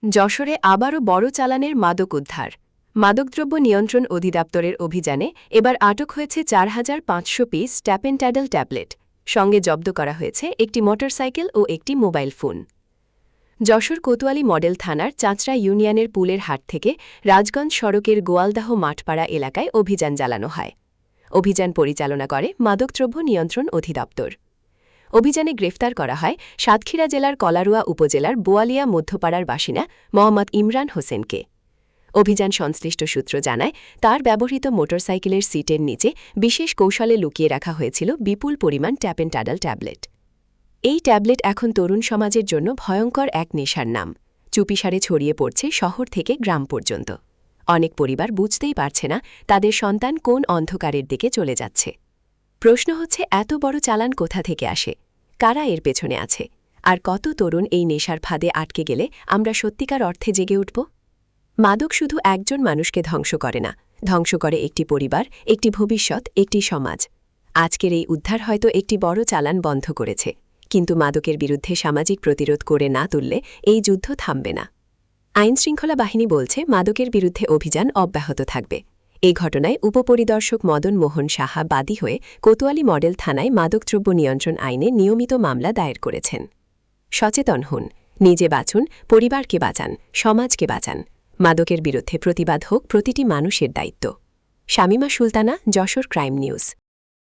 যশোরে আবারও বড় চালানের মাদক উদ্ধার। মাদকদ্রব্য নিয়ন্ত্রণ অধিদপ্তরের অভিযানে এবার আটক হয়েছে ৪,৫০০ পিস ট্যাপেনট্যাডল ট্যাবলেট। সঙ্গে জব্দ করা হয়েছে একটি মোটরসাইকেল ও একটি mobile phone. Jessore Kotwali model থানার চাঁচড়া ইউনিয়নের পুলের হাট থেকে রাজগঞ্জ সড়কের গোয়ালদাহ মাঠপাড়া এলাকায় অভিযান চালানো হয়। অভিযান পরিচালনা করে মাদকদ্রব্য নিয়ন্ত্রণ অধিদপ্তর। অভিযানে গ্রেফতার করা হয় সাতক্ষীরা জেলার কলারুয়া উপজেলার বোয়ালিয়া মধ্যপাড়ার বাসিন্দা মোহাম্মদ ইমরান হোসেনকে। অভিযান সংশ্লিষ্ট সূত্র জানায়, তার ব্যবহৃত মোটরসাইকেলের সিটের নিচে বিশেষ কৌশলে লুকিয়ে রাখা হয়েছিল বিপুল পরিমাণ ট্যাপেনট্যাডল ট্যাবলেট। এই ট্যাবলেট এখন তরুণ সমাজের জন্য ভয়ঙ্কর এক নেশার নাম। চুপিসারে ছড়িয়ে পড়ছে শহর থেকে গ্রাম পর্যন্ত। অনেক পরিবার বুঝতেই পারছে না তাদের সন্তান কোন অন্ধকারের দিকে চলে যাচ্ছে। প্রশ্ন হচ্ছে, এত বড় চালান কোথা থেকে আসে, কারা এর পেছনে আছে, আর কত তরুণ এই নেশার ফাঁদে আটকে গেলে আমরা সত্যিকার অর্থে জেগে উঠব? মাদক শুধু একজন মানুষকে ধ্বংস করে না, ধ্বংস করে একটি পরিবার, একটি ভবিষ্যৎ, একটি সমাজ। আজকের এই উদ্ধার হয়তো একটি বড় চালান বন্ধ করেছে, কিন্তু মাদকের বিরুদ্ধে সামাজিক প্রতিরোধ করে না তুললে এই যুদ্ধ থামবে না। আইনশৃঙ্খলা বাহিনী বলছে, মাদকের বিরুদ্ধে অভিযান অব্যাহত থাকবে। এই ঘটনায় উপপরিদর্শক মদন মোহন সাহা বাদী হয়ে কোতোয়ালি মডেল থানায় মাদকদ্রব্য নিয়ন্ত্রণ আইনে নিয়মিত মামলা দায়ের করেছেন। সচেতন হন, নিজে বাঁচুন, পরিবারকে বাঁচান, সমাজকে বাঁচান। মাদকের বিরুদ্ধে প্রতিবাদ হোক প্রতিটি মানুষের দায়িত্ব। Shamima Sultana, Jessore crime news.